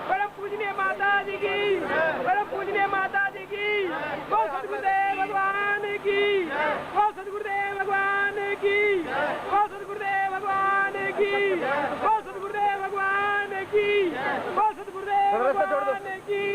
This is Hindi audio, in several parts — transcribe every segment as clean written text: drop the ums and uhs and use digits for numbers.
परम पूजनीय माता जी की, परम पूजनीय माता जी की, वो सदगुरुदेव भगवान की, वो सदगुरुदेव भगवान की, वो सदगुरुदेव भगवान की, वो सदगुरुदेव भगवान की, वो सदगुरुदेव भगवान की।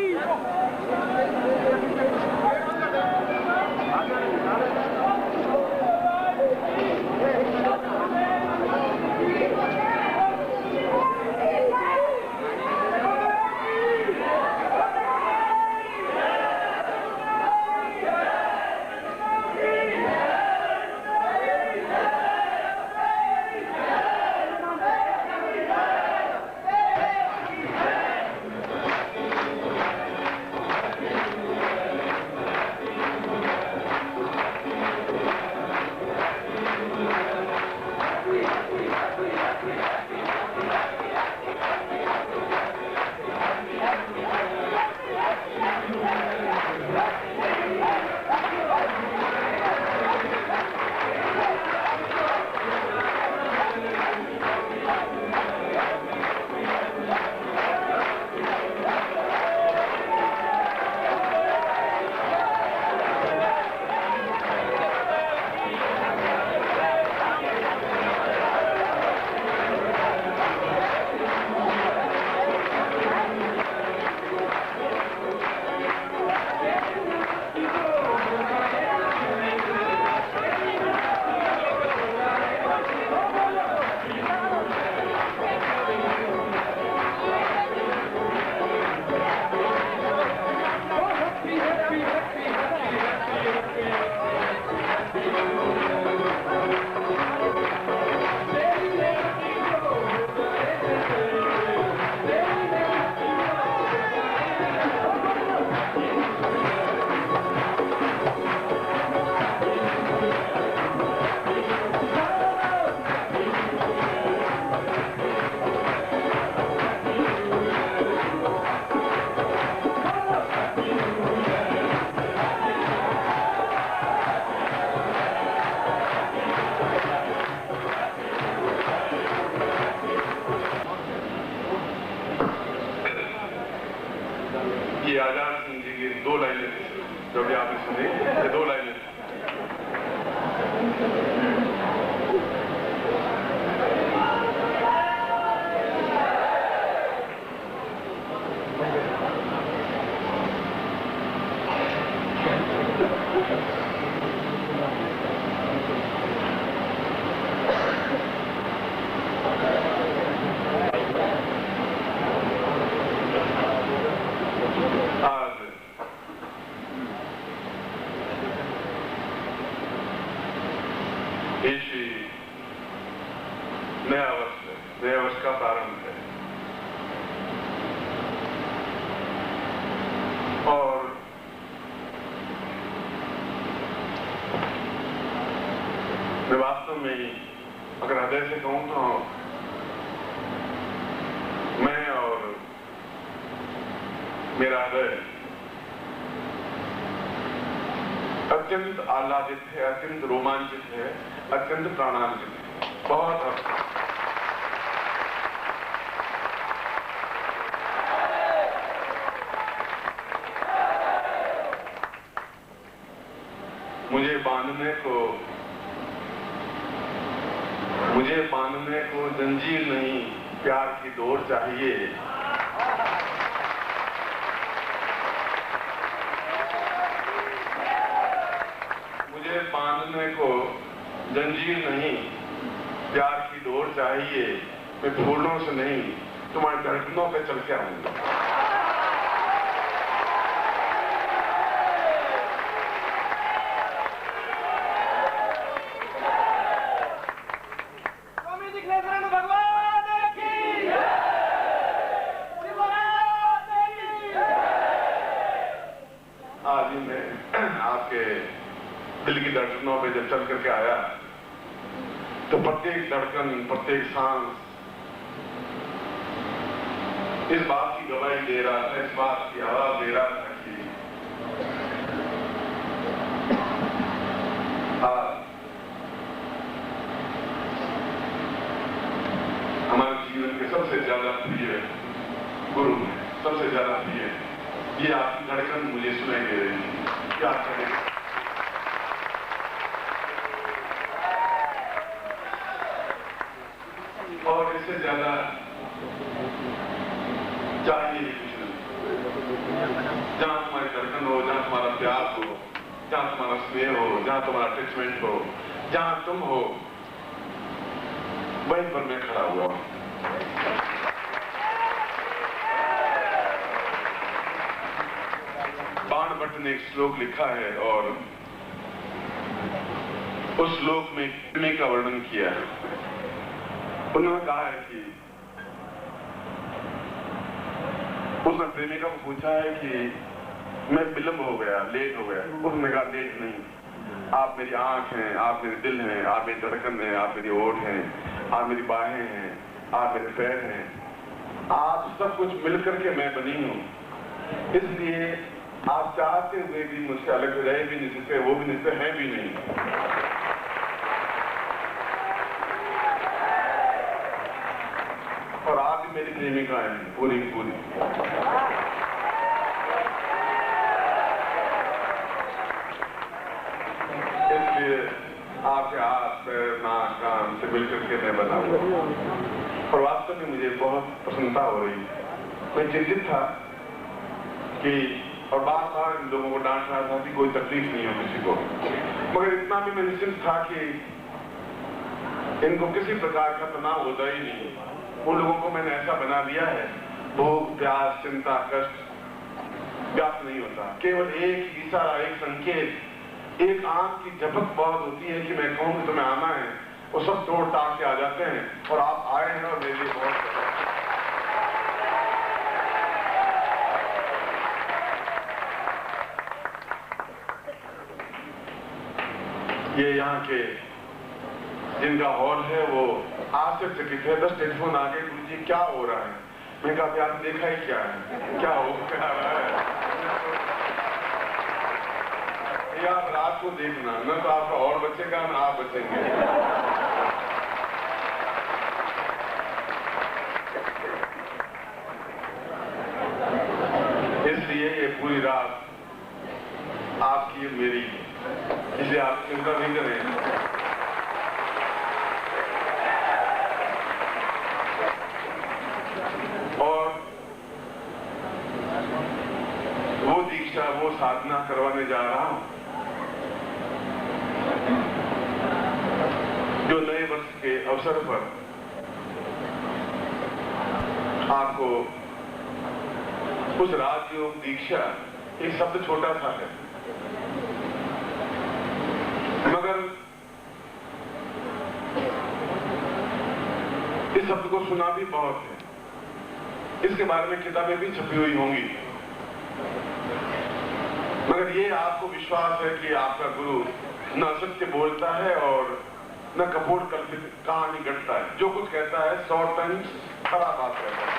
अत्यंत आह्लादित है, अत्यंत रोमांचित है, अत्यंत प्राणांचित है। बहुत मुझे बांधने को जंजीर नहीं, प्यार की डोर चाहिए। बांधने को जंजीर नहीं, प्यार की डोर चाहिए। मैं फूलों से नहीं, तुम्हारे धड़कनों पे चल के आऊंगा। स्वामी दिग्नेश्वरन भगवान की आज ही मैं आपके दिल की धड़कनों पे जब चल करके आया तो प्रत्येक धड़कन, प्रत्येक सांस इस बात की गवाही दे रहा था, इस बात की आवाज दे रहा था कि सबसे ज्यादा प्रिय है। ये आपकी धड़कन मुझे सुनाई दे रही है, क्या करें। और इससे ज्यादा चाहिए कुछ नहीं। जहां तुम्हारी धड़कन हो, जहां तुम्हारा प्यार हो, जहां तुम्हारा स्नेह हो, जहां तुम्हारा अटैचमेंट हो, जहां तुम हो, वहीं पर मैं खड़ा हुआ हूं। बाणभट्ट ने एक श्लोक लिखा है और उस श्लोक में प्रेमी का वर्णन किया है। उन्होंने कहा है कि उसने प्रेमिका को पूछा है कि मैं विलंब हो गया, लेट हो गया। उसने कहा लेट नहीं, आप मेरी आंख हैं, आप मेरे दिल हैं, आप मेरी धड़कन हैं, आप मेरी ओठ हैं, आप मेरी बाहें हैं, आप मेरे पैर हैं, आप सब कुछ मिलकर के मैं बनी हूं। इसलिए आप चाहते हुए भी मुझसे अलग रह भी नहीं सकते, वो भी नहीं सकते, हैं भी नहीं। और आप भी मेरी प्रेमिका हैं, पूरी की पूरी। इसलिए आपके हाथ पैर नाक कान से मिलकर के मैं बना हुआ। और वास्तव में मुझे बहुत प्रसन्नता हो रही। मैं चिंतित था कि और बार बार इन लोगों को डांट रहा था कि कोई तकलीफ नहीं हो किसी को, मगर इतना भी मैं निश्चिंत था कि इनको किसी प्रकार का तनाव होता ही नहीं। उन लोगों को मैंने ऐसा बना दिया है, भूख प्यास चिंता कष्ट व्याप्त नहीं होता। केवल एक इशारा, एक संकेत, एक आंख की झपक बहुत होती है कि मैं कहूं कि तुम्हें आना है, वो सब तोड़ ताड़ के आ जाते हैं। और आप आए हैं और मेरे लिए बहुत ये यहाँ के जिनका हॉल है वो आश्चर्यचकित है। 10 टेलीफोन आ गए, गुरु जी क्या हो रहा है। मैं कहा कि आपने देखा ही क्या है, क्या हो क्या रहा है। ये आप रात को देखना, न तो आपका और बचेगा न आप बचेंगे। इसलिए ये पूरी रात आपकी मेरी, इसलिए आप चिंता नहीं करें। और वो दीक्षा, वो साधना करवाने जा रहा हूं जो नए वर्ष के अवसर पर आपको उस राजयोग दीक्षा, एक शब्द छोटा सा है मगर इस शब्द को सुना भी बहुत है। इसके बारे में किताबें भी छपी हुई होंगी, मगर ये आपको विश्वास है कि आपका गुरु न असत्य बोलता है और न कपोट कल्पित कहानी गढ़ता है। जो कुछ कहता है 100 टन खरा बात कहता है।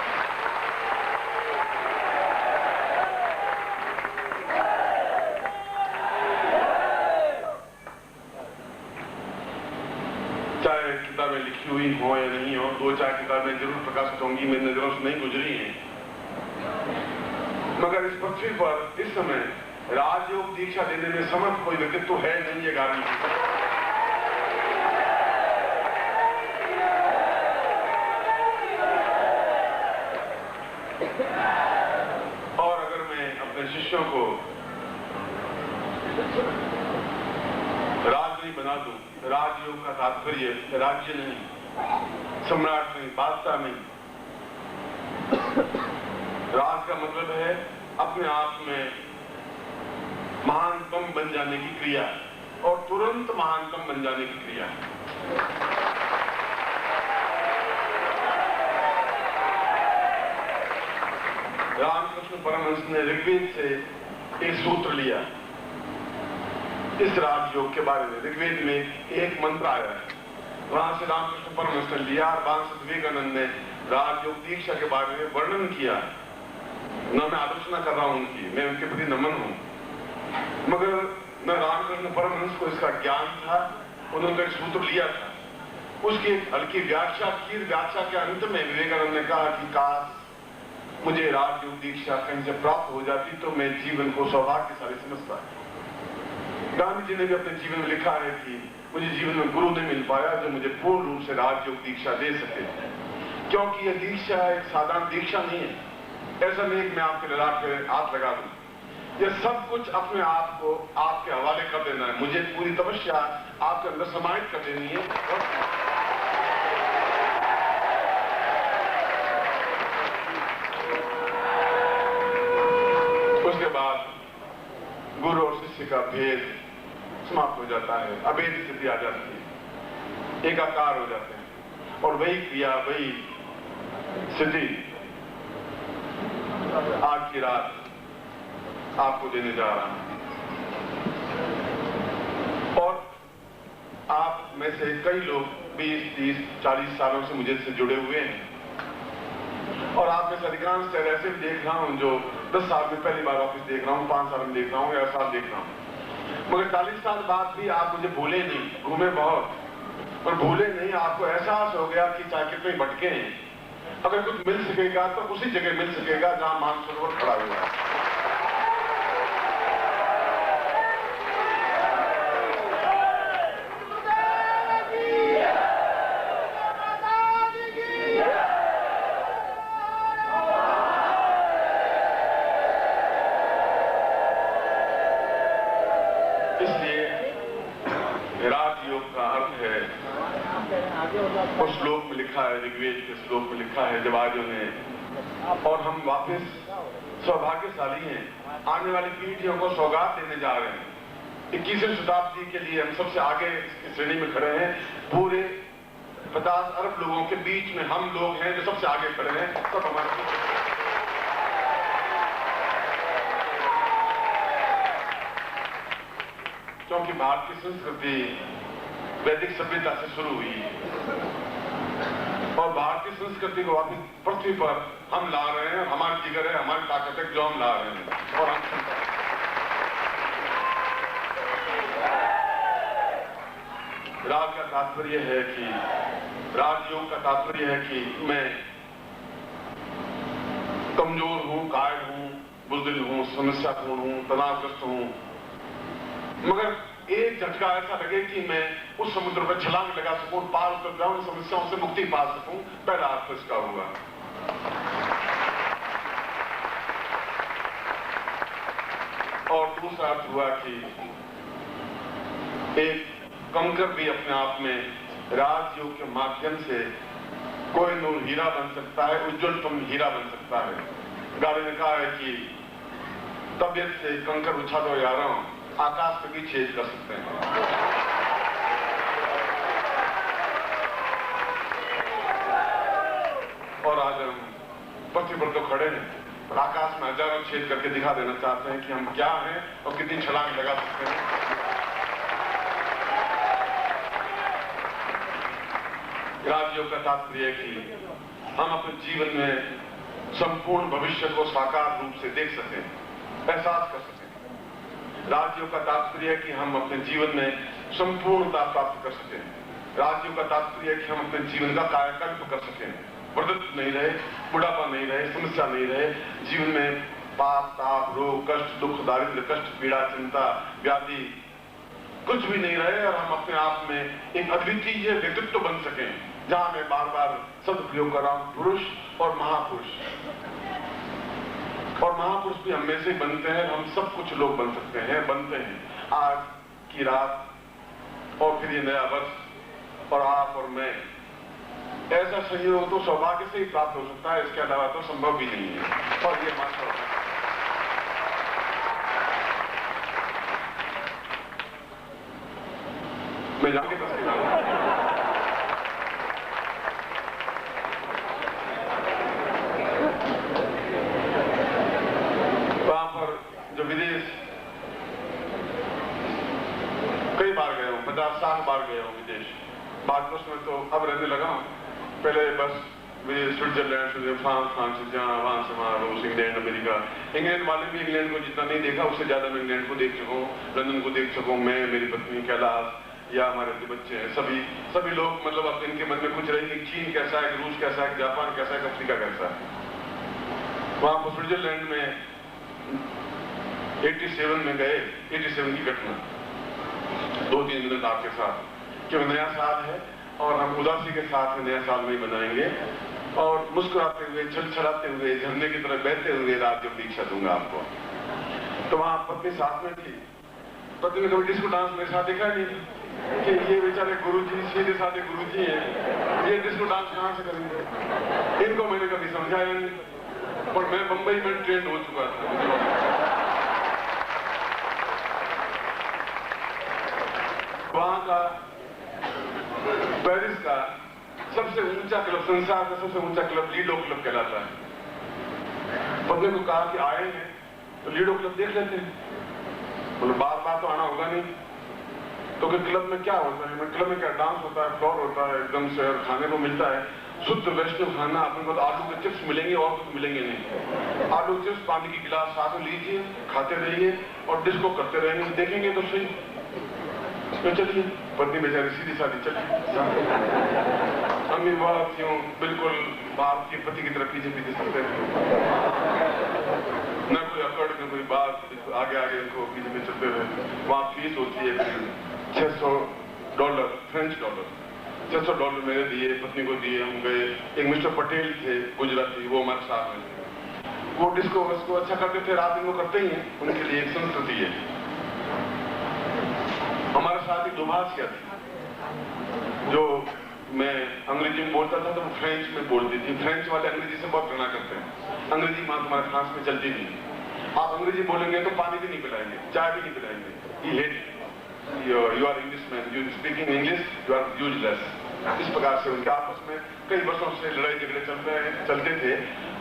चाहे किताबें लिखी हुई हो या नहीं हो, 2-4 किताबें जरूर प्रकाशित होंगी, मेरी नजरों से नहीं गुजरी हैं। मगर इस पृथ्वी पर इस समय राजयोग दीक्षा देने में समर्थ कोई व्यक्तित्व है नहीं, ये गारंटी। और अगर मैं अपने शिष्यों को राज नहीं बना दूं, राजयोग का तात्पर्य राज्य नहीं, सम्राट नहीं, बादशाह नहीं। राज का मतलब है अपने आप में महानतम बन जाने की क्रिया और तुरंत महानतम बन जाने की क्रिया। रामकृष्ण परमहंस ने ऋग्वेद से एक सूत्र लिया इस राजयोग के बारे में। ऋग्वेद में एक मंत्र आया है, वहां से रामकृष्ण परमहंस ने लिया। बांसुद विवेकानंद ने राजयोग दीक्षा के बारे में वर्णन किया। न मैं आलोचना कर रहा हूं उनकी, मैं उनके प्रति नमन हूं, मगर न रामकृष्ण परमहंस को इसका ज्ञान था। उन्होंने तो एक सूत्र लिया था, उसकी एक हल्की व्याख्या की। व्याख्या के अंत में विवेकानंद ने कहा कि काश मुझे राजयोग दीक्षा कहीं से प्राप्त हो जाती तो मैं जीवन को सौभाग्यशाली समझता। गांधी जी ने भी अपने जीवन में लिखा है कि मुझे जीवन में गुरु नहीं मिल पाया जो मुझे पूर्ण रूप से राजयोग दीक्षा दे सके, क्योंकि यह दीक्षा एक साधारण दीक्षा नहीं है। ऐसा नहीं कि मैं आपके ललाट पे हाथ लगा दूं, यह सब कुछ अपने आप को आपके हवाले कर देना है। मुझे पूरी तपस्या आपके अंदर समाहित कर देनी है। उसके बाद गुरु और शिष्य का भेद समाप्त हो जाता है, अभेद स्थिति आ जाती है, एकाकार हो जाते हैं, और वही क्रिया, वही स्थिति आज की रात आपको देने जा रहा हूं। और आप में से कई लोग 20, 30, 40 सालों से मुझे से जुड़े हुए हैं, और आप में से अधिकांश ऐसे भी देख रहा हूं जो 10 साल में पहली बार ऑफिस देख रहा हूं, 5 साल में देख रहा हूं या 8 साल देख रहा हूं, मगर 40 साल बाद भी आप मुझे भूले नहीं। घूमे बहुत पर भूले नहीं। आपको एहसास हो गया कि चाहे कितने भटके हैं, अगर कुछ मिल सकेगा तो उसी जगह मिल सकेगा जहां मानसरोवर खड़ा हुआ है। उस श्लोक में लिखा है, ऋग्वेद के श्लोक में लिखा है, जब आज उन्हें और हम वापस सौभाग्यशाली हैं, आने वाली पीढ़ियों को सौगात देने जा रहे हैं। 21वीं शताब्दी के लिए हम सबसे आगे इस श्रेणी में खड़े हैं। पूरे 50 अरब लोगों के बीच में हम लोग हैं जो सबसे आगे खड़े हैं। सब हमारे, क्योंकि भारत की संस्कृति वैदिक सभ्यता से शुरू हुई और भारतीय संस्कृति को वापस पृथ्वी पर हम ला रहे हैं। हमारी जिगर है, हमारी ताकत है जो हम ला रहे हैं। और हम राज का तात्पर्य है कि राजयोग का तात्पर्य है कि मैं कमजोर हूं, कायर हूं, बुज़दिल हूं, समस्यापूर्ण हूं, तनावग्रस्त हूं, मगर एक झटका ऐसा लगे कि मैं उस समुद्र पर छलांग लगा सकूं, पार उतर जाऊं, समस्याओं से मुक्ति पा सकूं। पहला अर्थ इसका हुआ। और दूसरा अर्थ हुआ कि एक कंकर भी अपने आप में राजयोग के माध्यम से कोई नूर हीरा बन सकता है, उज्ज्वलतम हीरा बन सकता है। गाड़ी ने कहा है कि तबियत से कंकर उछालो यारों, आकाश पे भी छेद कर सकते हैं। और आज हम पृथ्वी पर तो खड़े हैं, और आकाश में हजारों छेद करके दिखा देना चाहते हैं कि हम क्या हैं और कितनी छलांग लगा सकते हैं। राजयोग का तात्पर्य है कि हम अपने जीवन में संपूर्ण भविष्य को साकार रूप से देख सकें, एहसास कर सकें। राजयोग का तात्पर्य है कि हम अपने जीवन में संपूर्णता प्राप्त कर सकें। राजयोग का तात्पर्य है कि हम अपने जीवन का कायाकल्प कर सकें, वृद्धत्व नहीं रहे, बुढ़ापा नहीं रहे, समस्या नहीं रहे, जीवन में पाप, ताप, रोग, कष्ट, दुख, दारिद्र्य, कष्ट, पीड़ा, चिंता, व्याधि कुछ भी नहीं रहे, और हम अपने आप में एक अद्वितीय व्यक्तित्व बन सकें, जहां मैं बार बार शब्द प्रयोग कर रहा हूं, पुरुष और महापुरुष। और महापुरुष भी हम में से बनते हैं, हम सब कुछ लोग बन सकते हैं, बनते हैं। आज की रात और फिर ये नया वर्ष और आप और मैं, ऐसा संयोग तो सौभाग्य से ही प्राप्त हो सकता है, इसके अलावा तो संभव भी नहीं है। और ये मानना होता है। मैं जाके वहां पर जो विदेश कई बार गया हूं, 50-60 बार गया हूं विदेश। भारतवर्ष में तो अब रहने लगा हूं, पहले बस स्विट्जरलैंड, फ्रांस से जहाँ, वहां से वहां, रूस, इंग्लैंड, अमेरिका। इंग्लैंड वाले भी इंग्लैंड को जितना नहीं देखा उससे ज्यादा मैं इंग्लैंड को देख चुका हूँ, लंदन को देख चुका हूँ, मैं, मेरी पत्नी, कैलाश या हमारे जो बच्चे हैं, सभी लोग, मतलब अब इनके मन में कुछ रही कि चीन कैसा है, रूस कैसा है, जापान कैसा है, अफ्रीका कैसा है। वहां पर स्विट्जरलैंड में 87 में गए, 87 की घटना, 2-3 मिनट आपके साथ, क्यों नया साल है और हम उदासी के साथ नया साल में बनाएंगे और मुस्कुराते हुए, छलछलाते हुए, झरने की तरह बहते हुए रात जब दीक्षा दूंगा आपको। तो वहां पत्नी साथ में थी, पत्नी ने कभी डिस्को डांस मेरे साथ देखा नहीं कि ये बेचारे गुरुजी, सीधे साधे गुरुजी हैं, ये डिस्को डांस कहां से करेंगे। इनको मैंने कभी समझाया नहीं, पर मैं बंबई में ट्रेंड हो चुका था। वहां का पेरिस का सबसे ऊंचा क्लब, संसार का सबसे ऊंचा क्लब लीडो क्लब कहलाता है। पत्नी को कहा कि आए हैं तो लीडो क्लब देख लेते हैं। बोले बार बार तो आना होगा नहीं, तो क्लब में क्या होता है, क्लब में क्या डांस होता है, फ्लोर होता है, एकदम से खाने को मिलता है शुद्ध वैष्णव खाना। अपने को तो आलू के चिप्स मिलेंगे और कुछ मिलेंगे नहीं। आलू चिप्स, पानी की गिलास साथ में लीजिए, खाते रहिए और डिस्को करते रहेंगे, देखेंगे तो सही। तो चलिए, पत्नी बेचारी सीधी साधी चली। अम्मी बहुत यूं बिल्कुल बाप के पति की तरफ पीछे पीछे चलते हैं, न कोई अकड़ न कोई बात, आगे आगे उनको पीछे पीछे चलते रहे। वहां फीस होती है $600, फ्रेंच डॉलर। $600 मैंने दिए, पत्नी को दिए, हम गए। एक मिस्टर पटेल थे गुजराती, वो हमारे साथ में, वो डिस्को उसको अच्छा करते थे, रात दिन वो करते ही हैं, उनके लिए एक संस्कृति है। हमारे साथ एक दुभाषिया थी जो मैं अंग्रेजी में बोलता था तो वो फ्रेंच में बोलती थी। फ्रेंच वाले अंग्रेजी से बहुत घृणा करते हैं, अंग्रेजी मां तुम्हारे फ्रांस में चलती नहीं। आप अंग्रेजी बोलेंगे तो पानी भी नहीं पिलाएंगे, चाय भी नहीं पिलाएंगे। You are English man, you speaking English, you are useless. इस प्रकार से उनके आपस में कई वर्षों से लड़ाई झगड़े चलते थे।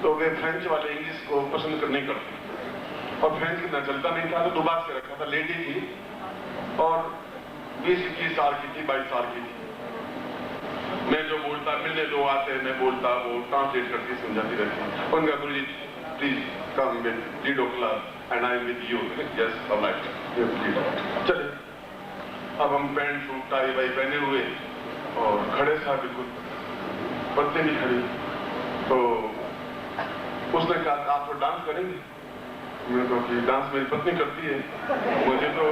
तो वे फ्रेंच वाले इंग्लिश को पसंद नहीं करते और फ्रेंच कितना चलता नहीं था, तो दुबास से रखा था। लेडी थी और 20-21 साल की थी, 22 साल की थी। मैं जो बोलता, मिलने दो आते, मैं बोलता, वो ट्रांसलेट करती, समझाती रहती। उनका गुरुजी please come with Lido club and I am with you. Yes alright, चले। अब हम पैंट सूट टाई वाई पहने हुए और खड़े था बिल्कुल, पत्नी भी खड़ी। तो उसने कहा आप तो डांस करेंगे? मैं तो कि डांस मेरी पत्नी करती है, मुझे तो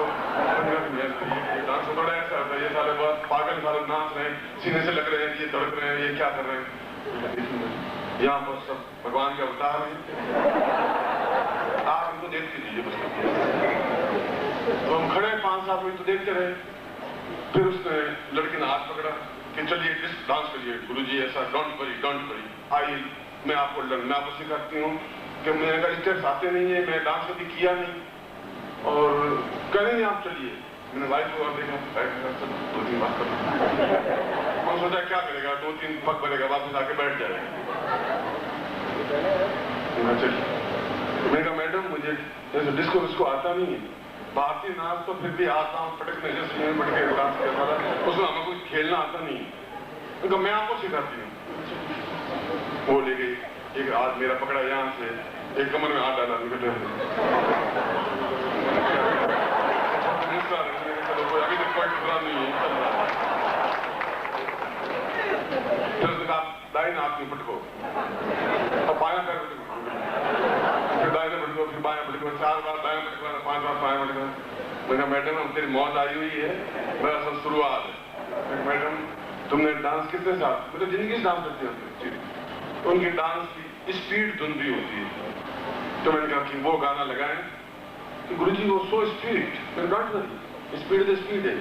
डांस थोड़ा ऐसा होता है, ये साले बहुत पागल साले नाच रहे हैं, सीने से लग रहे हैं, ये तड़क रहे हैं, ये क्या कर रहे हैं। यहाँ पर सब भगवान के अवतार हैं, आप इनको देखते रहिए बस। तो हम खड़े 5-7 मिनट तो देखते रहे। फिर उसने लड़की ने हाथ पकड़ा कि चलिए डांस करिए गुरुजी, ऐसा डोंट वरी आई, मैं आपको सिखाती हूँ कि मेरे का स्टेप्स आते नहीं है, मैं डांस कभी किया नहीं और करेंगे आप, चलिए। मैंने वाइफ को और देखा, 2-3 बात कर और सोचा क्या करेगा, 2-3 पग बनेगा, वापस आके बैठ जाएगा। चलिए, मैंने कहा मैडम मुझे जैसे डिस्को आता नहीं है, भारतीय नाच तो फिर भी आता हूँ, पटकने जैसे पटके डांस करता था, उसमें हमें कुछ खेलना आता नहीं है, मैं आपको सिखाती हूँ। वो ले गई, एक हाथ मेरा पकड़ा यहाँ से, एक कमर में हाथ डाला, निकले अभी तक कोई टुकड़ा नहीं है। फिर उसने कहा दाहिने हाथ में पटको और बायां पैर पटको, फिर दाहिने पटको, फिर बायां पटको, 4 बार दायां पटको, 5 बार बायां पटको। मैंने कहा मैडम हम तेरी मौत आई हुई है, मेरा सब शुरुआत है। मैडम तुमने डांस कितने साथ, मतलब जिंदगी से डांस करती है। तो उनकी डांस की स्पीड धुंधली होती है। तो मैंने कहा कि वो गाना लगाएं कि गुरुजी वो सो स्पीड, स्पीड तो स्पीड है,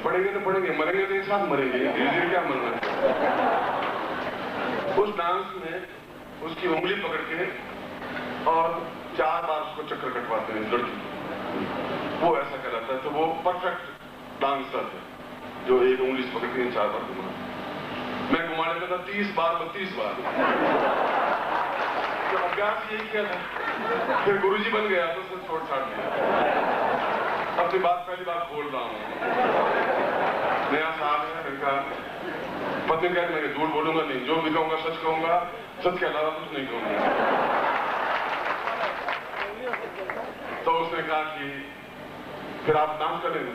पढ़ेंगे तो पढ़ेंगे, मरेंगे तो एक साथ मरेंगे, धीरे क्या मरना है। उस डांस में उसकी उंगली पकड़ के और 4 बार उसको चक्कर कटवाते हैं लड़की, वो ऐसा कहलाता है। तो वो परफेक्ट डांसर है जो एक उंगली से पकड़ के 4 बार घुमा। मैं घुमा लेता था 30 बार 32 बार, तो अभ्यास यही किया था। फिर गुरुजी बन गया तो सब छोड़ छाड़ दिया। अपनी बात पहली बार खोल रहा हूँ, नया साल है। मैंने कहा पत्नी कह मैं झूठ बोलूंगा नहीं, जो भी कहूंगा सच कहूंगा, सच के अलावा कुछ नहीं कहूंगा। तो उसने कहा कि फिर आप डांस करेंगे?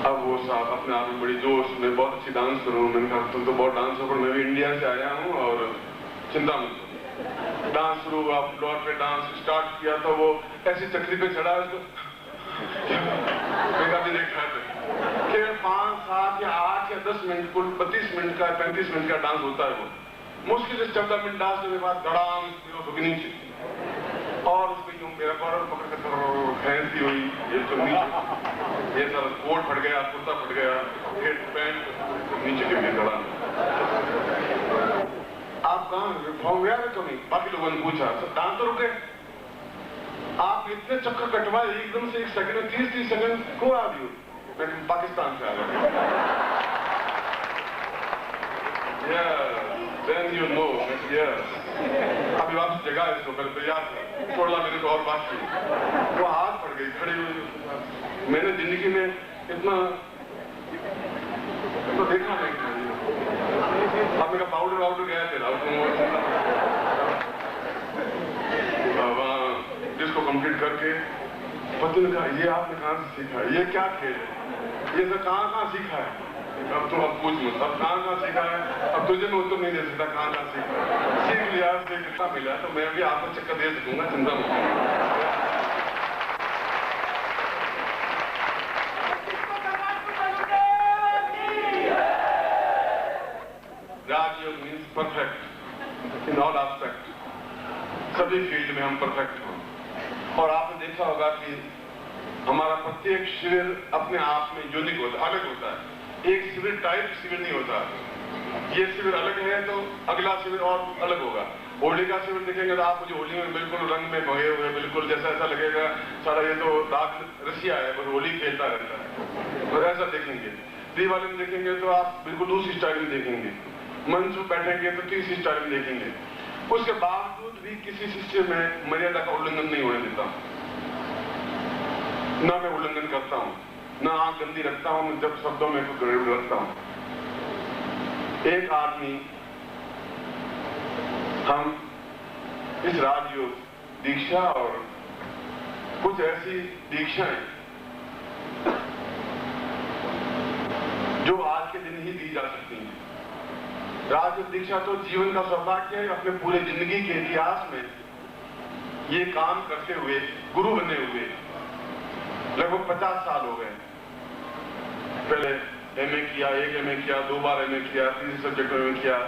अब वो साहब अपने आप में बड़ी जोश में बहुत अच्छी डांस करूँ। मैंने कहा तुम तो बहुत डांस हो, पर मैं भी इंडिया से आया हूँ और चिंता मत करो, डांस शुरू हुआ, फ्लोर पे डांस स्टार्ट किया तो वो ऐसी चक्री पे चढ़ा उसको भी देखा था कि 5, 7 या 8 या 10 मिनट कुल 32 मिनट का 35 मिनट का डांस होता है वो। मुश्किल से 14 मिनट डांस करने के बाद धड़ाम नीचे और उसमें यूं मेरा कॉलर पकड़ कर खैंसी हुई, ये तो नीचे ये सारा कोट फट गया, कुर्ता फट गया, फिर पैंट नीचे गिर गया धड़ाम। आप कहाँ फॉर्म गया है कभी? बाकी लोगों ने पूछा सर डांस तो रुके, आप इतने चक्कर कटवाए एकदम से 1 सेकंड में 30 सेकंड को आ रही हो? मैं पाकिस्तान से आ गया। Then you know, अभी वापस जगह है इसको पहले तैयार छोड़ा मेरे को और बात की। वो हाथ पड़ गई खड़ी हुई। मैंने जिंदगी में इतना तो देखा नहीं। अब मेरा पाउडर गया तेरा जिसको कंप्लीट करके पति ने कहा ये आपने कहाँ से सीखा है? ये क्या खेल है? ये सब कहाँ सीखा है? अब तुम अब पूछ मत, अब कहाँ सीखा है? अब तुझे मैं उत्तर नहीं दे सकता कहाँ सीखा है। सीख लिया, कितना मिला तो मैं भी आपको चक्कर दे सकूंगा, चिंता मत। Rajyoga means perfect in all aspect. सभी फील्ड में हम परफेक्ट हों। और आपने देखा होगा कि हमारा प्रत्येक शिविर अपने आप में यूनिक होता है, अलग होता है। एक शिविर टाइप शिविर नहीं होता। ये शिविर अलग है तो अगला शिविर और अलग होगा। होली का शिविर देखेंगे तो आप मुझे होली में बिल्कुल रंग में भगे हुए, बिल्कुल जैसा ऐसा लगेगा सारा ये तो रात रसिया है, बस होली खेलता रहता है, तो ऐसा देखेंगे। दिवाली में देखेंगे तो आप बिल्कुल दूसरी स्टाइल में देखेंगे। मंच में बैठेंगे तो तीसरी स्टाइल में देखेंगे। उसके बावजूद भी किसी शिष्य में मर्यादा का उल्लंघन नहीं होने देता। ना मैं उल्लंघन करता हूं, ना आंख गंदी रखता हूं, जब शब्दों में कुछ गड़बड़ रखता हूं। एक आदमी हम इस राजयोग दीक्षा और कुछ ऐसी दीक्षाएं जो आज के दिन ही दी जा सकती हैं। राजयोग दीक्षा तो जीवन का सौभाग्य है। अपने पूरे जिंदगी के इतिहास में ये काम करते हुए गुरु बने हुए लगभग 50 साल हो गए। पहले एमए किया, 1 एमए किया, 2 बार एमए किया, 3 सब्जेक्ट में किया,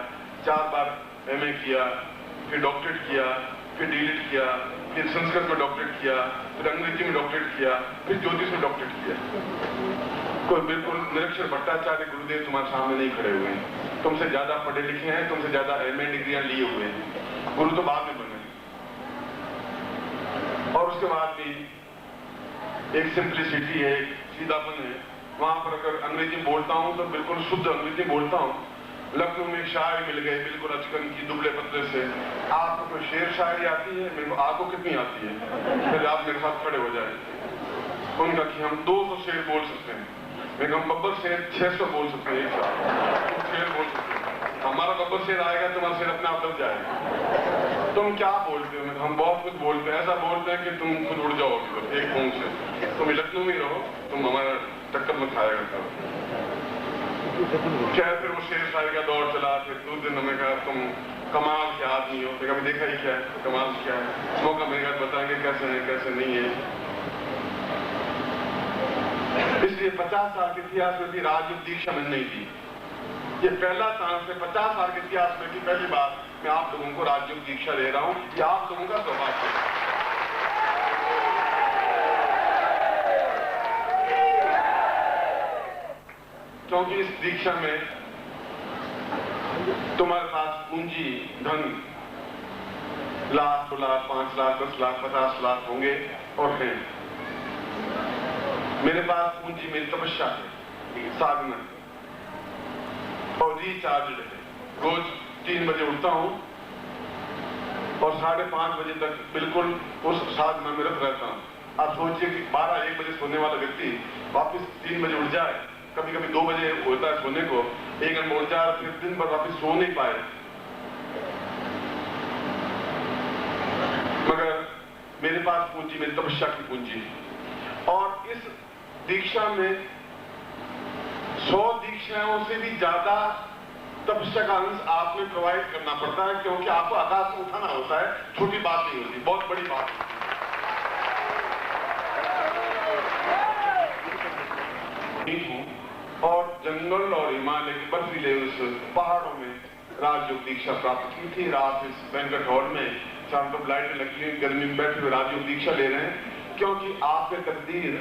4 बार एमए किया, फिर डॉक्टरेट किया, फिर डीलिट किया, फिर संस्कृत में डॉक्टरेट किया, फिर अंग्रेजी में डॉक्टरेट किया, फिर ज्योतिष में डॉक्टरेट किया। कोई बिल्कुल निरक्षर भट्टाचार्य गुरुदेव तुम्हारे सामने नहीं खड़े हुए हैं। तुमसे ज्यादा पढ़े लिखे हैं, तुमसे ज्यादा एमए डिग्रियां लिए हुए हैं। गुरु तो बाद में बने। और उसके बाद भी एक सिंप्लिसिटी है, एक सीधापन है। वहां पर अगर अंग्रेजी बोलता हूं तो बिल्कुल शुद्ध अंग्रेजी बोलता हूं। लखनऊ में शायर मिल गए बिल्कुल अचकन की दुबले पतले से। आपको कोई शेर शायरी आती है? मेरे को आपको कितनी आती है? फिर आप मेरे साथ खड़े हो जाए। उनका कि हम 200 शेर बोल सकते हैं। मैं हम बब्बर शेर 600 बोल सकते हैं, एक साथ शेर बोल सकते हैं। हमारा बब्बर शेर आएगा, तुम्हारा शेर अपने आप लग जाएगा। तुम क्या बोलते हो? हम बहुत कुछ बोलते हैं, ऐसा बोलते हैं कि तुम खुद उड़ जाओगे एक फोन से। तुम लखनऊ में रहो, तुम हमारा टक्कर में खाएगा करो। क्या फिर वो शेर शायर का दौर चला। फिर 2 दिन हमें कहा तुम कमाल के आदमी हो। कभी देखा ही क्या है कमाल क्या है? मौका मिलेगा बताएंगे कैसे है कैसे नहीं है। इसलिए 50 साल के इतिहास में भी राजयोग दीक्षा में नहीं थी। ये पहला चांस है 50 साल के इतिहास में भी पहली बार मैं आप लोगों को राजयोग दीक्षा दे रहा हूं। ये आप लोगों का सौभाग्य है। क्योंकि इस दीक्षा में तुम्हारे पास पूंजी धन लाख, 2 लाख, 5 लाख, 10 लाख, 50 लाख होंगे और हैं। मेरे पास पूंजी मेरी तपस्या है, साधना है और रिचार्ज है। रोज 3 बजे उठता हूं और 5:30 बजे तक बिल्कुल उस साधना में रत रहता हूं। आप सोचिए कि 12-1 बजे सोने वाला व्यक्ति वापस 3 बजे उठ जाए। कभी कभी 2 बजे होता है सोने को, 1 घंटा उठ जाए, फिर दिन भर वापस सो नहीं पाए। मगर मेरे पास पूंजी मेरी तपस्या की पूंजी है। और इस दीक्षा में 100 दीक्षाओं से भी ज्यादा तपस्या का अंश आपने प्रोवाइड करना पड़ता है, क्योंकि आपको आकाश में उठाना होता है। छोटी बात नहीं होती, बहुत बड़ी बात होती। और जंगल और हिमालय के बर्फीले उस पहाड़ों में राजयोग दीक्षा प्राप्त की थी। रात इस बैंक्वेट हॉल में चारों तरफ लाइटें लगी हुई, गर्मी में बैठे हुए राजयोग दीक्षा ले रहे हैं, क्योंकि आपके तकदीर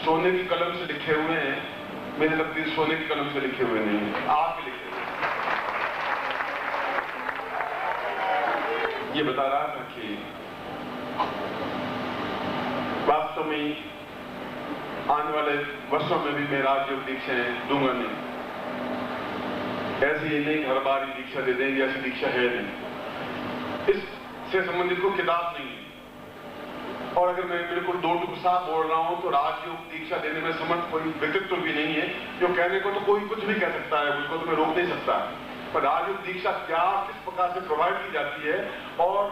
सोने की कलम से लिखे हुए हैं। मेरे तकदीर सोने की कलम से लिखे हुए नहीं है, आपके लिखे हुए। ये बता रहा था कि वास्तव में आने वाले वर्षों में भी मैं राजयोग दीक्षाएं दूंगा नहीं। ऐसी ही नहीं हर बार दीक्षा दे देंगे, ऐसी दीक्षा है नहीं। इससे संबंधित कोई किताब नहीं है। और अगर मैं बिल्कुल दो टुक साफ बोल रहा हूं तो राजयोग दीक्षा देने में समर्थ कोई व्यक्तित्व भी नहीं है। जो कहने को तो कोई कुछ भी कह सकता है, उसको तो मैं रोक नहीं सकता। पर राजयोग दीक्षा क्या किस प्रकार से प्रोवाइड की जाती है, और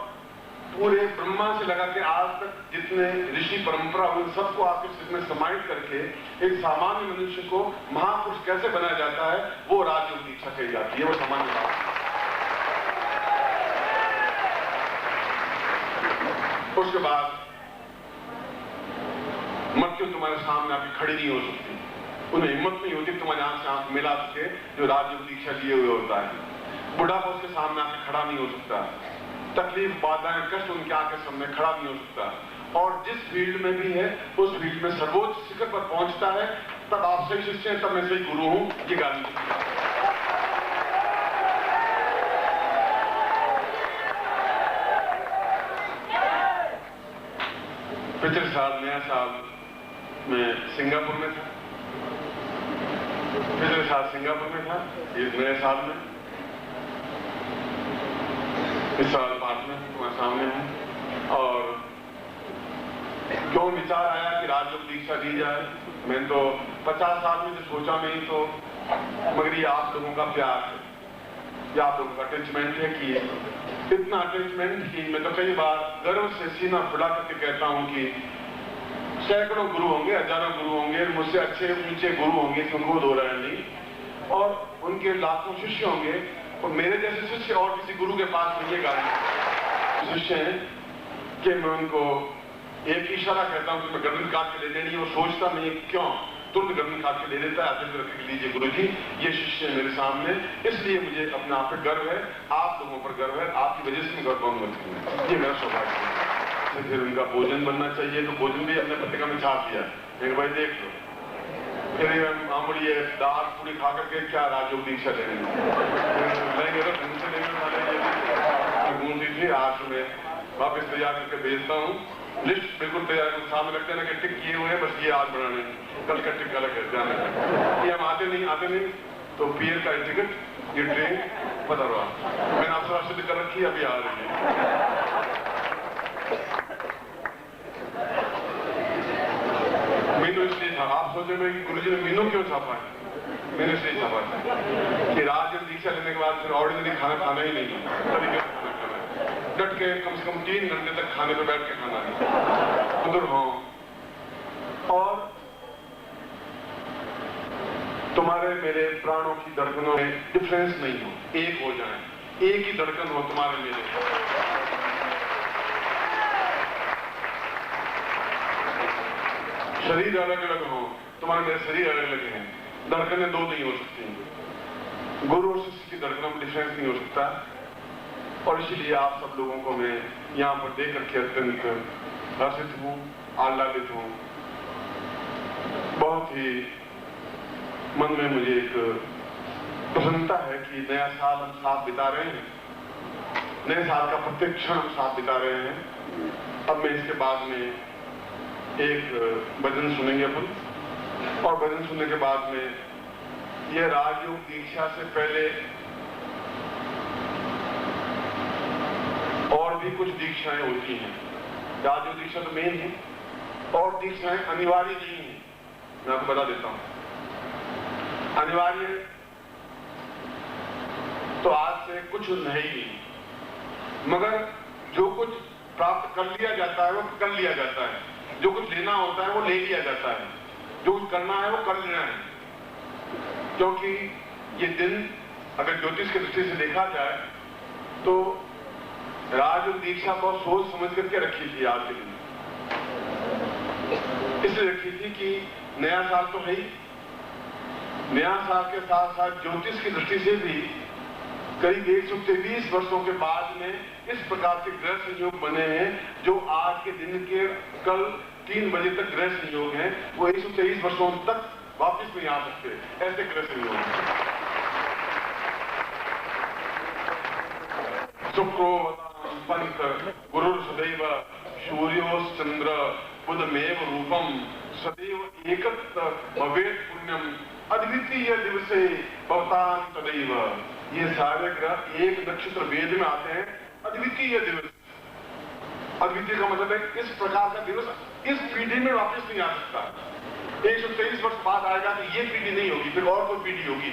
पूरे ब्रह्मा से लगा के आज तक जितने ऋषि परंपरा हुई सबको आप इसमें समाहित करके एक सामान्य मनुष्य को महापुरुष कैसे बनाया जाता है, वो राजयोग दीक्षा कही जाती है। वो सामान्य बात। उसके बाद मृत्यु तुम्हारे सामने आके खड़ी नहीं हो सकती। उन्हें हिम्मत नहीं होती तुम्हारे आंख से आंख मिला सके जो राजयोग दीक्षा लिए हुए होता है। बुढ़ापा उसके सामने आके खड़ा नहीं हो सकता। तकलीफ, बाधाएं, कष्ट उनके आंख के सामने खड़ा नहीं हो सकता। और जिस फील्ड में भी है उस फील्ड में सर्वोच्च शिखर पर पहुंचता है। तब आप सही शिष्य हैं, तब मैं सही गुरु हूं, ये गारंटी। पिछले साल नया साल में सिंगापुर में था, पिछले साल सिंगापुर में था, इस नए साल में, इस साल भारत में तुम्हारे सामने हूं। और क्यों विचार आया कि राजयोग दीक्षा दी जाए, मैंने तो 50 साल में जो सोचा नहीं, तो मगर ये आप लोगों का प्यार है, ये आप लोगों का अटैचमेंट है कि इतना अटैचमेंट कि मैं तो कई बार गर्व से सीना फुला करके कहता हूं कि सैकड़ों गुरु होंगे, हजारों गुरु होंगे, मुझसे अच्छे ऊंचे गुरु होंगे, उनको दो रहा नहीं, और उनके लाखों शिष्य होंगे, और मेरे जैसे शिष्य और किसी गुरु के पास नहीं है। गाड़ी शिष्य हैं कि मैं उनको एक इशारा कहता हूं कि मैं गर्दन काट के ले लेनी, और सोचता नहीं क्यों, तुरंत गर्दन काट के ले लेता है। आशीर्वाद रख के लीजिए गुरु जी, ये शिष्य है मेरे सामने, इसलिए मुझे अपने आप पर गर्व है, आप लोगों पर गर्व है, आपकी वजह से मैं गर्व पाऊंगा। ये मेरा सौभाग्य है। फिर उनका भोजन बनना चाहिए, तो भोजन भी अपने पत्रिका में छाप दिया, एक भाई देख लो। फिर मामूली ये दाल पूरी खा करके क्या राजयोग दीक्षा लेंगे, लेंगे तो ढंग से लेंगे वाले गूंजी थी। आज मैं वापस तैयार करके भेजता हूँ, लिस्ट बिल्कुल तैयार सामने रख देना कि टिक किए हुए हैं, बस ये आज बनाने, कल का टिक अलग है जाने। ये हम आते नहीं तो पियर का टिकट, ये ट्रेन पता रहा, मैंने आपसे रास्ते कर रखी, अभी आ रही है। मीनू इसलिए था, आप सोचे में कि गुरुजी ने मीनू क्यों छापा है, मैंने इसलिए छापा था कि राजयोग दीक्षा लेने के बाद फिर ऑर्डिनरी खाना खाना ही नहीं, तरीके से खाना खाना है, डट के कम से कम 3 घंटे तक खाने पे बैठ के खाना है, उधर हो। और तुम्हारे मेरे प्राणों की धड़कनों में डिफरेंस नहीं हो, एक हो जाए, एक ही धड़कन हो तुम्हारे मेरे। शरीर अलग अलग हो, तुम्हारे मेरे शरीर अलग अलग हैं, धड़कनें दो नहीं हो सकती। गुरु और शिष्य की धड़कनों में डिफरेंस नहीं हो सकता। और इसीलिए आप सब लोगों को मैं यहाँ पर देख करके अत्यंत हर्षित हूँ, आह्लादित हूँ। बहुत ही मन में मुझे एक प्रसन्नता है कि नया साल हम साथ बिता रहे हैं, नए साल का प्रत्येक क्षण हम साथ बिता रहे हैं। अब मैं इसके बाद में एक भजन सुनेंगे अपन, और भजन सुनने के बाद में यह राजयोग दीक्षा से पहले और भी कुछ दीक्षाएं होती हैं। राजयोग दीक्षा तो मेन है, और दीक्षाएं अनिवार्य नहीं है, मैं आपको बता देता हूं। अनिवार्य तो आज से कुछ नहीं, मगर जो कुछ प्राप्त कर लिया जाता है वो कर लिया जाता है, जो कुछ लेना होता है वो ले लिया जाता है, जो कुछ करना है वो कर लेना है। क्योंकि ये दिन अगर ज्योतिष की दृष्टि से देखा जाए तो राजयोग दीक्षा बहुत सोच समझ करके रखी थी आज के दिन। इसलिए रखी थी कि नया साल तो है ही, नया साल के साथ साथ ज्योतिष की दृष्टि से भी करीब 123 वर्षों के बाद में इस प्रकार के ग्रह संयोग बने हैं जो आज के दिन के कल 3 बजे तक ग्रह संयोग हैं, वो 123 वर्षों तक वापस नहीं आ सकते, ऐसे ग्रह संयोग हैं। शुक्रो पंथ गुरुर सदैव सूर्योश्चंद्र बुधमेव रूपम सदैव एकत्र भवेत् पुण्यम अद्वितीय दिवसे भवतां तदैव। ये सारे ग्रह एक नक्षत्र वेद में आते हैं। अद्वितीय दिवस, अद्वितीय का मतलब है इस प्रकार का दिवस इस पीढ़ी में वापस नहीं आ सकता। 123 वर्ष बाद आएगा तो ये पीढ़ी नहीं होगी, फिर और कोई पीढ़ी होगी।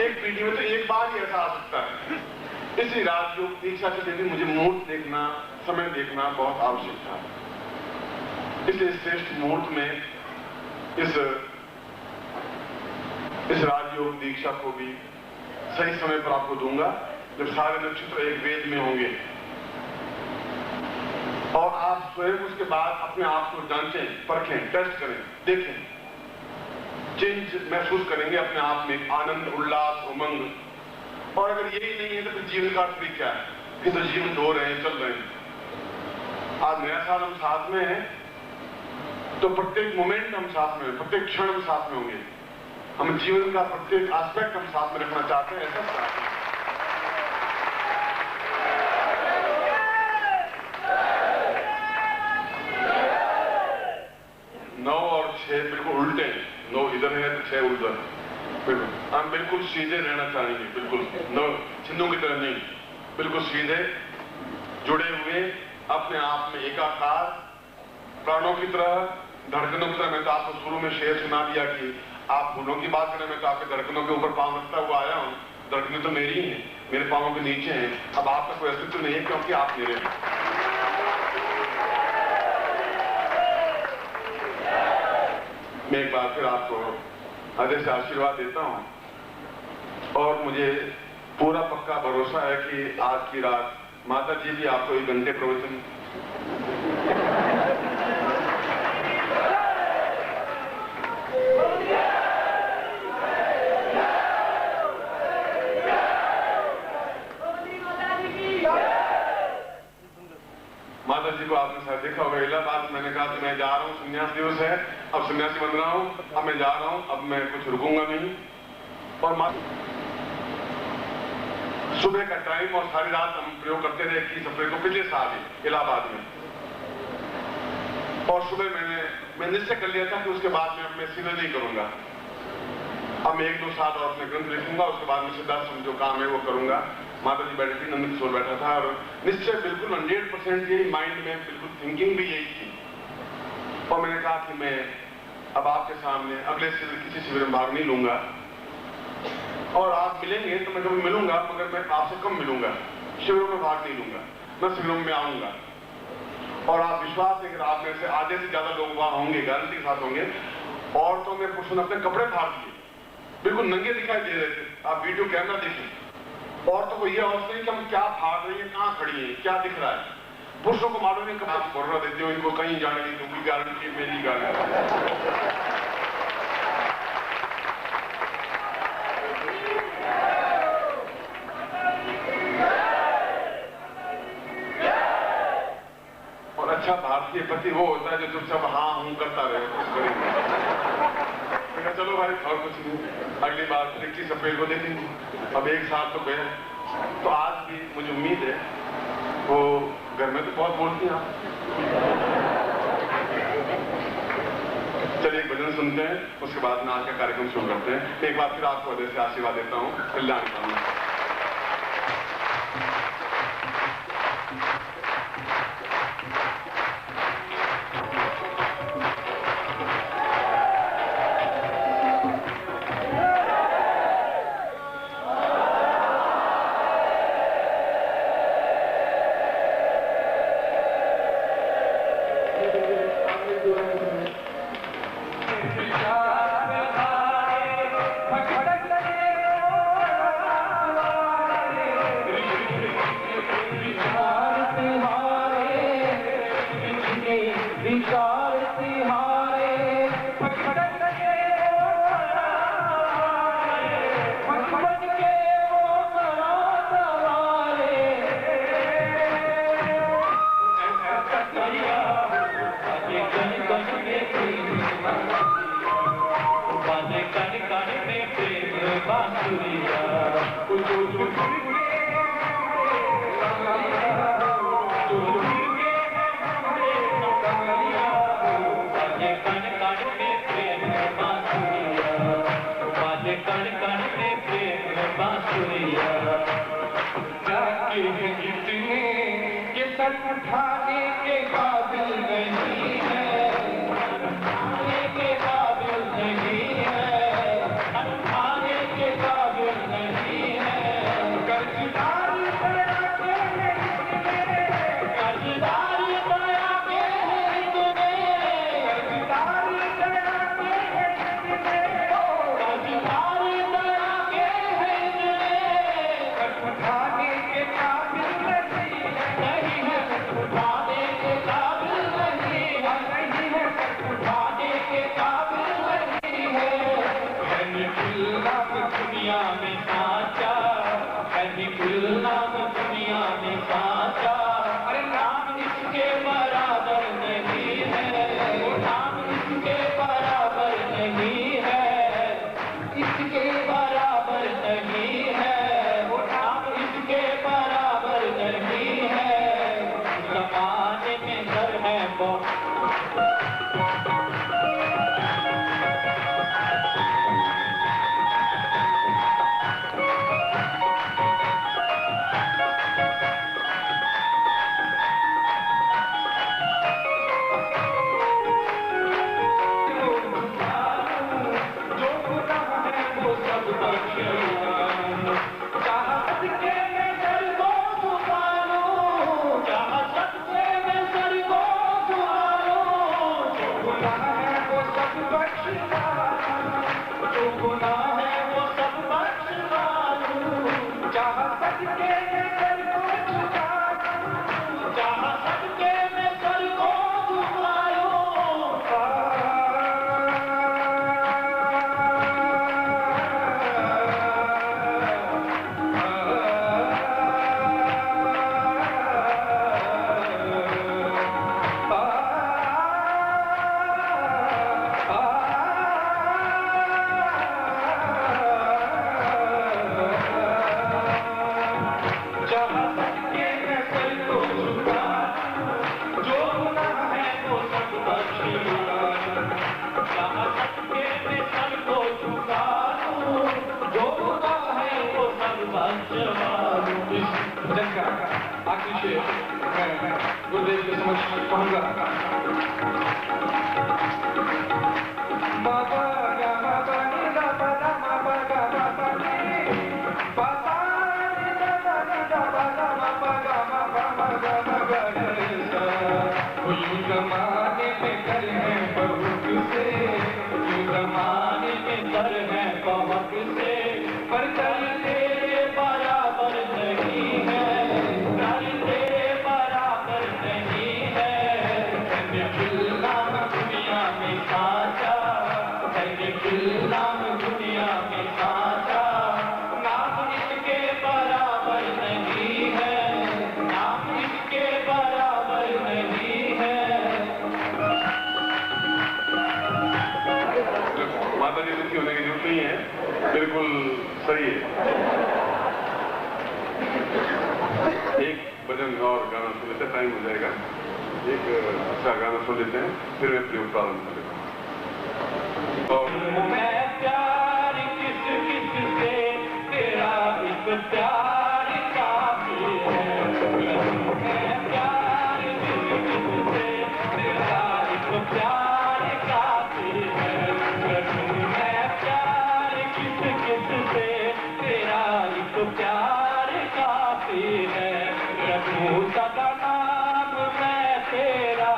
एक पीढ़ी में तो एक बार ही ऐसा आ सकता है। इसी राजयोग दीक्षा के लिए मुझे मुहूर्त देखना, समय देखना बहुत आवश्यक था। इसलिए श्रेष्ठ मुहूर्त में इस राजयोग दीक्षा को भी सही समय पर आपको दूंगा जब सारे नक्षत्र एक वेद में होंगे और आप स्वयं उसके बाद अपने आप को जांचें, परखें, टेस्ट करें, देखें, चेंज महसूस करेंगे अपने आप में, आनंद, उल्लास, उमंग। और अगर यही नहीं है तो फिर जीवन का अर्थ भी क्या है? फिर तो जीवन ढो रहे हैं, चल रहे हैं। आज नया साल हम साथ में हैं तो प्रत्येक मोमेंट हम साथ में, प्रत्येक क्षण हम साथ में होंगे। हम जीवन का प्रत्येक एस्पेक्ट हम साथ में रखना चाहते हैं, ऐसा चाहते हैं। 9 और 6 बिल्कुल उल्टे, 9 इधर है तो 6 उधर। बिल्कुल हम बिल्कुल सीधे रहना चाहेंगे, बिल्कुल चिन्हों की तरह नहीं, बिल्कुल सीधे जुड़े हुए, अपने आप में एकाकार, प्राणों की तरह, धड़कनों की तरह। मैं तो आपको शुरू में शेर सुना दिया कि आप फूलों की बात करें, मैं तो आपके धड़कनों के ऊपर पांव रखता हुआ आया हूं। धड़कनें तो मेरी ही हैं, मेरे पांवों के नीचे हैं। अब आपका कोई अस्तित्व नहीं है क्योंकि आप मेरे हैं। मैं एक बार फिर आपको हृदय से आशीर्वाद देता हूं और मुझे पूरा पक्का भरोसा है कि आज की रात माता जी भी आपको 1 घंटे प्रवचन माता जी को आपने शायद देखा होगा। इलाहाबाद मैंने कहा कि मैं जा रहा हूँ, संन्यास दिवस है, अब सन्यासी बन रहा हूँ, अब मैं जा रहा हूँ, अब मैं कुछ रुकूंगा नहीं। और सुबह का टाइम और सारी रात हम प्रयोग करते रहे 21 अप्रैल को पिछले साल ही इलाहाबाद में। और सुबह मैं निश्चय कर लिया था कि उसके बाद मैं सीधा नहीं करूंगा। अब मैं 1-2 साल और अपने ग्रंथ लिखूंगा, उसके बाद में सीधा जो काम है वो करूंगा। माता जी बैठी थी, नंद किशोर बैठा था और निश्चय बिल्कुल 100% यही माइंड में, बिल्कुल थिंकिंग भी यही थी। और मैंने कहा कि मैं अब आपके सामने अगले शिविर, किसी शिविर में भाग नहीं लूंगा। और आप मिलेंगे तो मैं कभी मिलूंगा, मगर मैं आपसे कम मिलूंगा, शिविरों में भाग नहीं लूंगा, मैं शिविरों में आऊंगा। और आप विश्वास है कि आप में से आधे से ज्यादा लोग वहां होंगे, गारंटी के साथ होंगे। औरतों में पुरुषों ने अपने कपड़े फाड़ दिए, बिल्कुल नंगे दिखाई दे रहे थे। आप वीडियो कैमरा देखिए, औरतों को यह अवस्था नहीं कि हम क्या फाड़ रही है, कहां खड़ी है, क्या दिख रहा है। पुरुषों को मालूम नहीं, कब भरोसा देते हो इनको, कहीं जाने नहीं दूंगी, गारंटी मेरी गारंटी। और अच्छा भारतीय पति वो होता है जो चुपचाप हाँ हूं करता रहे, कुछ करेंगे। चलो भाई और कुछ नहीं, अगली बार 21 अप्रैल को देखेंगे। अब 1 साल तो गए, तो आज भी मुझे उम्मीद है वो घर में तो बहुत बोलती हैं आप। चलिए एक भजन सुनते हैं, उसके बाद में आज का कार्यक्रम शुरू करते हैं। एक बार फिर आपको हृदय से आशीर्वाद देता हूँ। कल्याण कामना। उठाने के काबिल नहीं है, उठाने के काबिल नहीं है, उठाने के काबिल नहीं है। कर्जदार दया के कर्जदार दया के कर्जदार दया के कर्जदार दया के उठाने के काबिल नहीं है, उठाने के काबिल नहीं है, उठाने के काबिल नहीं है। निखिल नाम दुनिया में साचा है, निखिल नाम दुनिया में साचा। अरे नाम इसके बराबर नहीं है, वो नाम इसके बराबर नहीं है, इसके बराबर नहीं है, वो नाम इसके बराबर नहीं है। ज़माने में डर है बहुत, जो गुनाह है वो सब बख्शो। चाहत के मैं सर को झुका लूं, चाहत के मैं सर को झुका लूं। जो गुनाह है वो सब बख्शवा लूं, जो गुनाह है वो सब बख्शवा लूं। चाहत के मैं सर को झुका लूं, चाहत के मैं सर को झुका लूं। चाहत के मैं सर को झुका लूं, जो गुनाह है वो सब बख्शवा लूं। चाहत के मैं सर को झुका लूं, जो गुनाह है वो सब बख्शवा लूं। इस जन का आखिरी शेर मैं गुरुदेव के समक्ष कहूँगा। बाबा गा बाबा नी गा बाबा बाबा गा बाबा नी बाबा नी गा बाबा गा बाबा बाबा गा बाबा गा बाबा गा। यूं ज़माने में कर है बहुत से, यूं ज़माने में कर है बहुत से, पर कर तेरे बराबर नहीं है, कर तेरे बराबर नहीं है। निखिल नाम दुनिया में साचा है, निखिल नाम दुनिया में साचा। नाम इसके बराबर नहीं है, नाम इसके बराबर नहीं है। माता जी दुखी होने की जरूरत नहीं है, बिल्कुल सही है। एक भजन और गाना सुन लेते हैं, टाइम हो जाएगा। एक अच्छा गाना सुन लेते हैं, फिर मैं प्रयोग प्रारंभ कर लेता हूँ। मैं प्यार किस किस से, तेरा एक प्यार काफी है। मैं प्यार किस किस से, तेरा एक प्यार काफी है। मैं प्यार किस किस से, तेरा एक प्यार काफी है। रखूं सदा नाम मैं तेरा,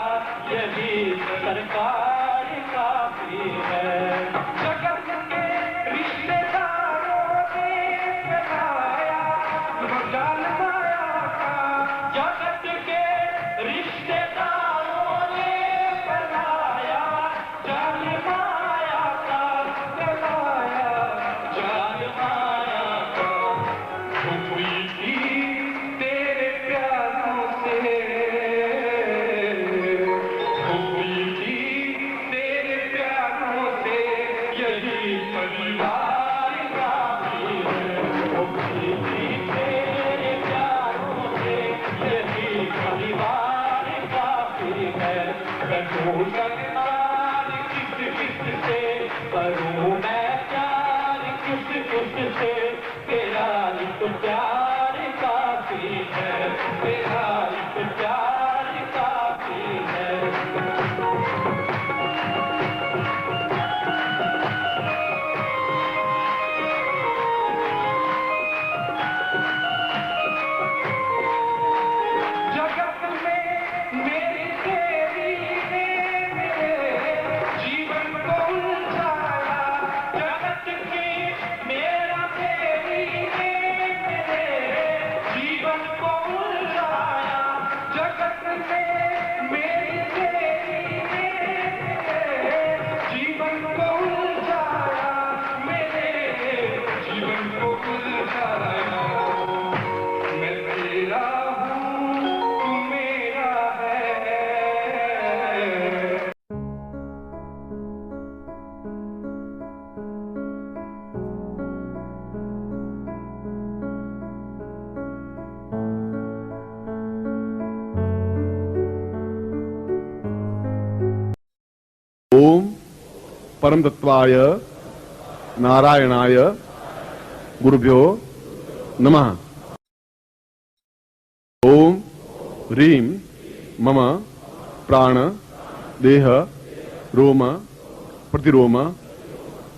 यही सरकार काफी है। जगत के रिश्तेदारों ने बनाया जाल माया का, जगत के रिश्तेदारों ने बनाया जाल माया का, बनाया जाल माया का। परम तत्वाय नारायणाय गुरुभ्यो नमः। ओम ह्रीं मम प्राण देह रोम प्रतिरोम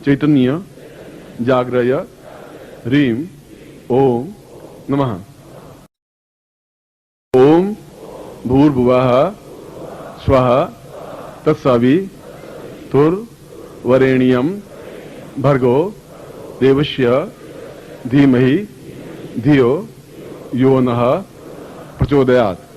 चैतन्य जाग्रय ह्रीं ओम नमः। ओम भूर्भुवः स्वः तत्सवितुर्वरेण्यं भर्गो देवस्य धीमहि धियो यो नः प्रचोदयात्।